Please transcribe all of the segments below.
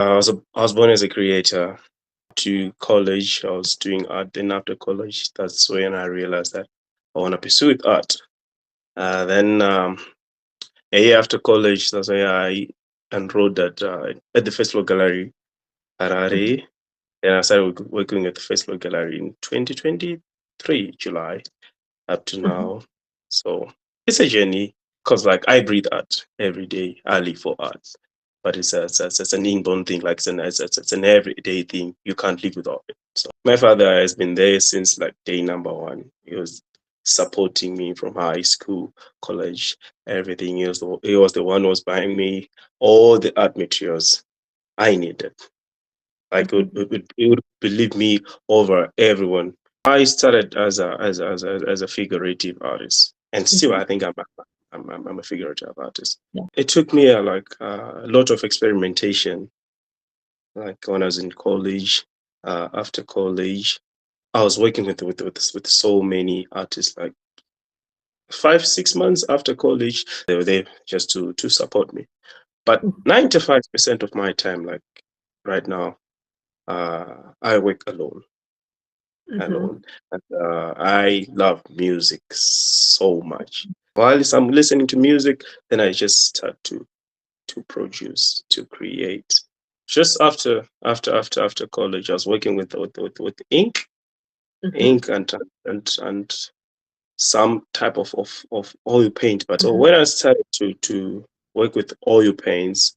I was born as a creator. To college, I was doing art. Then after college, that's when I realized that I want to pursue with art. Then a year after college, that's when I enrolled at the Festival Gallery, Mhm. Harare. And I started working at the Festival Gallery in 2023, July, up to Mhm. now. So it's a journey because, like, I breathe art every day. I live for art, but it's an inborn thing. Like it's an everyday thing. You can't live without it. So my father has been there since like day number one. He was supporting me from high school, college, everything. He was the one who was buying me all the art materials I needed. Like Mhm. it would believe me over everyone. I started as a figurative artist, and still Mhm. I think I'm a figurative artist. Yeah. It took me a lot of experimentation. Like when I was in college, after college, I was working with so many artists. Like 5 6 months after college, they were there just to support me. But Mhm. 95% of my time, like right now, I work Mhm. alone. And I love music so much. While I'm listening to music, then I just start to produce, to create. Just after college, I was working with Mhm. ink and some type of oil paint. But so Mhm. when I started to work with oil paints,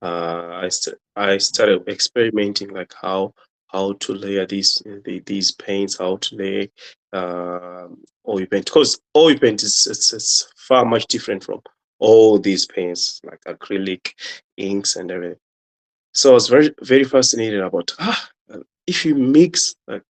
I started experimenting like how to layer these paints, how to lay oil paint, because oil paint it's far much different from all these paints like acrylic inks and everything. So I was very fascinated about if you mix like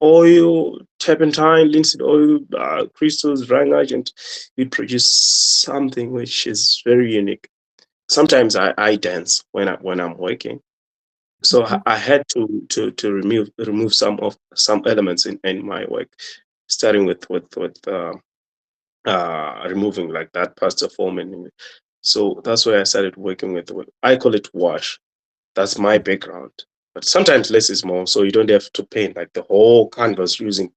oil, turpentine, linseed oil, crystals, drying agent, you produce something which is very unique. Sometimes I dance when I'm working, so Mhm. I had to remove some elements in my work, starting with removing like that pasta form, and so that's why I started working with I call it wash. That's my background. But sometimes less is more, so you don't have to paint like the whole canvas using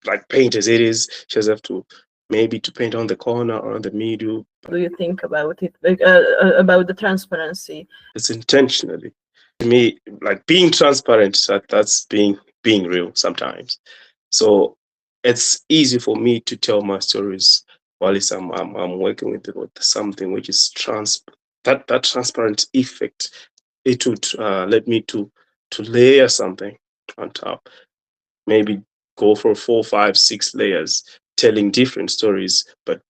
like paint as it is. You just have to maybe to paint on the corner or on the middle. Do you think about it, like, about the transparency? It's intentionally. To me, like being transparent, that's being real sometimes. So it's easy for me to tell my stories while I'm working with something which is that transparent effect. It would let me to layer something on top, maybe go for 4 5 6 layers, telling different stories, but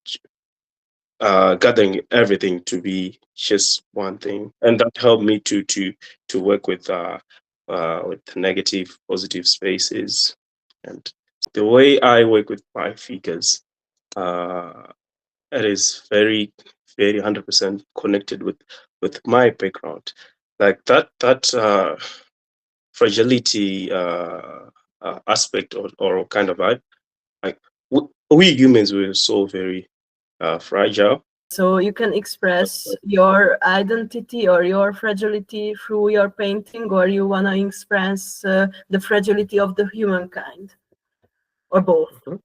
gathering everything to be just one thing, and that helped me to work with negative, positive spaces, and the way I work with my figures. Uh, it is very 100% connected with my background, like that fragility aspect or kind of vibe. Like we humans were so very fragile. So you can express your identity or your fragility through your painting, or you want to express the fragility of the humankind, or both. Mhm.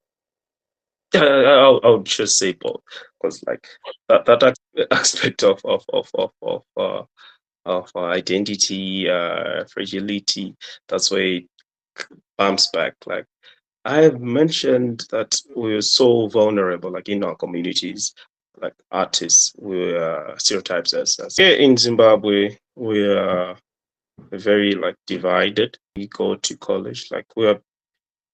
I'll just say both, because like that aspect of identity, fragility, that's where it bumps back. Like I have mentioned that we're so vulnerable, like in our communities, like artists, we're stereotypes as here in Zimbabwe, we are very like divided. We go to college, like we are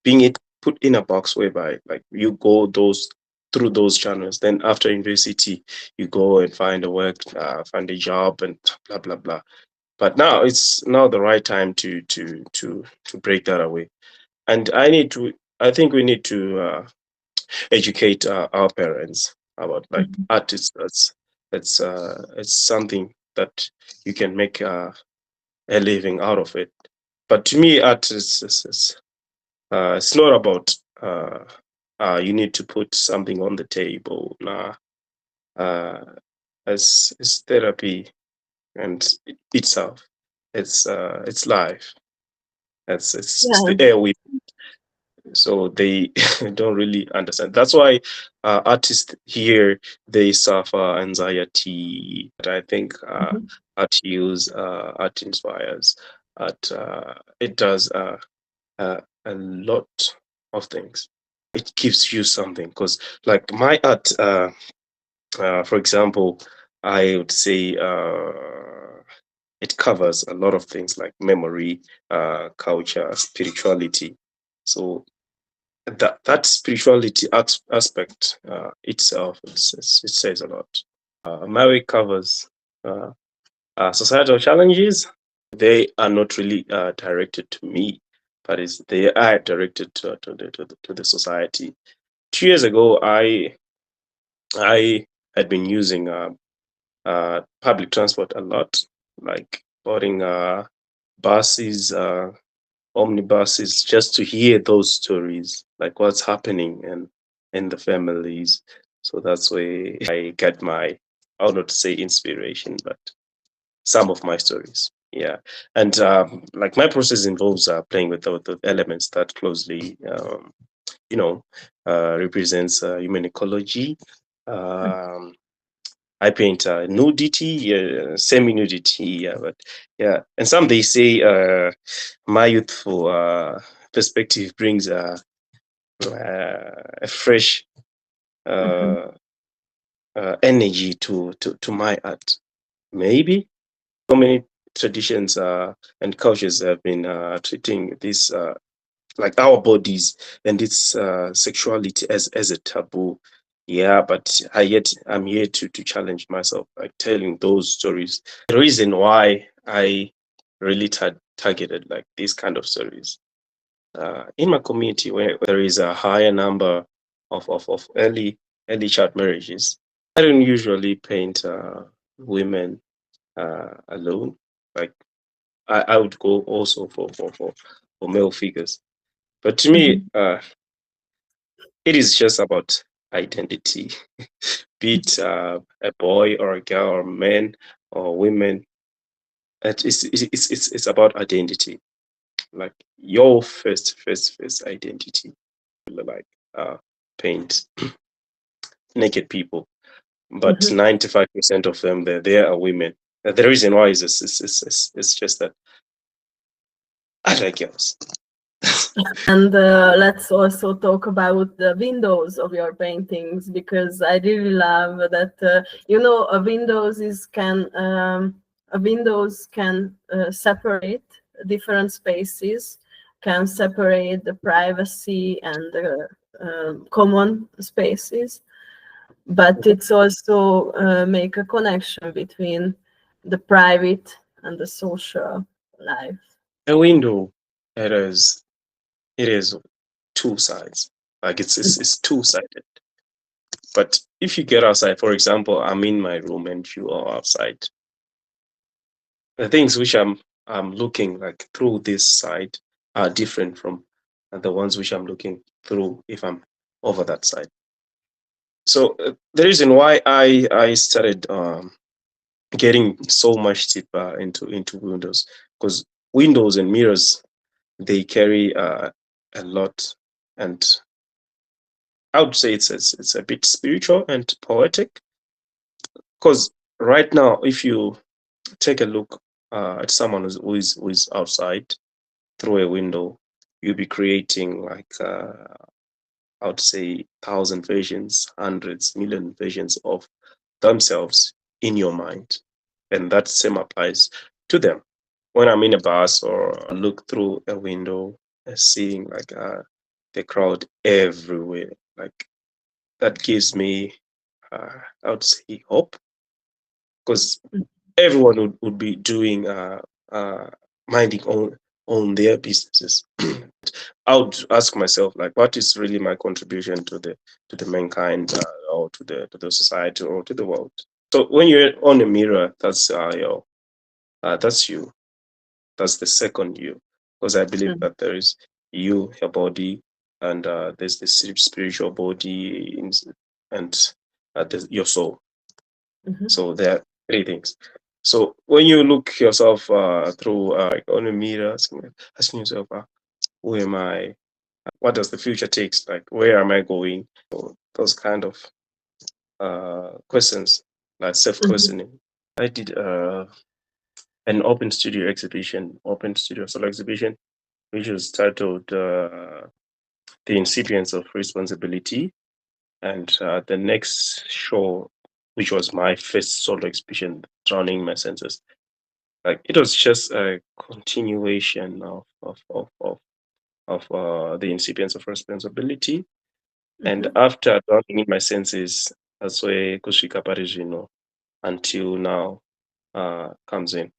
being put in a box whereby like you go those through those channels. Then after university, you go and find a work, find a job, and blah blah blah. But now it's now the right time to break that away. And I think we need to educate our parents about like Mhm. artists. It's something that you can make a living out of it. But to me, art is it's not about you need to put something on the table. Nah, uh, as therapy and itself. it's life. It's Yeah. the air we, so they don't really understand. That's why artists here, they suffer anxiety. I think Mhm. art heals, art inspires, art it does a lot of things. It gives you something, because like my art, for example, I would say it covers a lot of things like memory, culture, spirituality. So that spirituality aspect itself, it says a lot. My work covers uh, societal challenges. They are not really directed to me, but they are directed to the society. 2 years ago, I had been using public transport a lot, like boarding buses, omnibuses, just to hear those stories, like what's happening in the families. So that's where I get my, I would not say inspiration, but some of my stories. Yeah, and like my process involves playing with the elements that closely, you know, represents human ecology. Um, I paint nudity, semi-nudity, yeah, but yeah, and some they say my youthful perspective brings a fresh Mhm. uh, energy to my art. Maybe so many traditions and cultures have been treating this like our bodies and its sexuality as a taboo. Yeah, but I'm here to challenge myself, like telling those stories. The reason why I really targeted like these kind of stories in my community, where there is a higher number of early child marriages. I don't usually paint women alone. Like I would go also for male figures. But to me, Mhm. it is just about identity, be it a boy or a girl or men or women. It's about identity, like your first identity. Like uh, paint naked people, but Mhm. 95% of them they are women. The reason why is it's just that I like girls. And let's also talk about the windows of your paintings, because I really love that. Windows can separate different spaces, can separate the privacy and the common spaces, but it's also make a connection between the private and the social life. A window, it is it is two sides. Like it's two sided. But if you get outside, for example, I'm in my room and you are outside, the things which I'm looking like through this side are different from the ones which I'm looking through if I'm over that side. So the reason why I started getting so much deeper into windows, because windows and mirrors, they carry a lot, and I would say it's a bit spiritual and poetic. Because right now, if you take a look at someone who is outside through a window, you'll be creating like I would say thousand versions, hundreds, million versions of themselves in your mind, and that same applies to them. When I'm in a bus or look through a window, seeing like the crowd everywhere, like that gives me, I would say, hope, because everyone would be doing uh, minding on their businesses. I would ask myself, like, what is really my contribution to the mankind, or to the society, or to the world? So when you're on a mirror, that's you. That's the second you, because I believe Mhm. that there is you, your body, and there's the spiritual body, and there's your soul. Mhm. So there are three things. So when you look yourself through like on a mirror, asking yourself, who am I? What does the future takes? Like, where am I going? So those kind of questions, like self Mhm. questioning. I did an open studio exhibition, open studio solo exhibition, which was titled "The Incipience of Responsibility." And the next show, which was my first solo exhibition, "Drowning My Senses," like it was just a continuation of the incipience of responsibility. And Mhm. after drowning in my senses, that's where kusvika pari zvino until now comes in.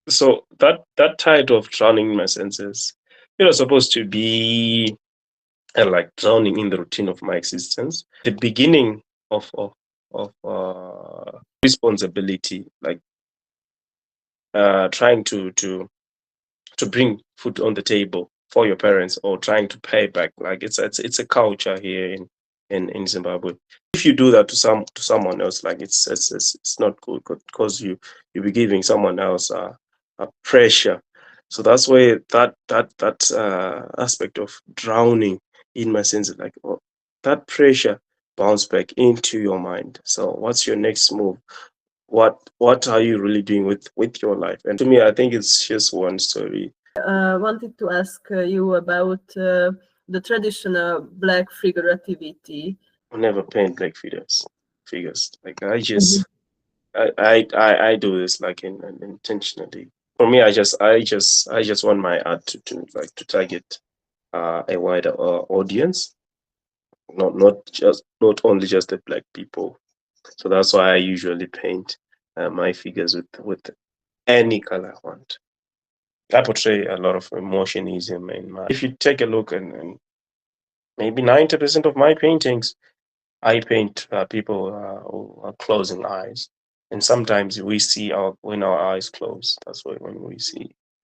So that tide of drowning in my senses, it was supposed to be like drowning in the routine of my existence. The beginning of responsibility, like trying to bring food on the table for your parents or trying to pay back. Like it's a culture here in Zimbabwe. If you do that to someone else, like it's not good because you be giving someone else a pressure. So that's why that aspect of drowning in my senses, like that pressure bounce back into your mind. So what's your next move? What are you really doing with your life? And to me, I think it's just one story. Wanted to ask you about the traditional black figurativity. I never paint black figures. Like Mhm. I do this like intentionally. For me, I just want my art to like to target a wider audience, not only just the black people. So that's why I usually paint my figures with any color I want. I portray a lot of emotionism in my. If you take a look and maybe 90% of my paintings, I paint people who are closing eyes, and sometimes we see our when our eyes close. That's when we see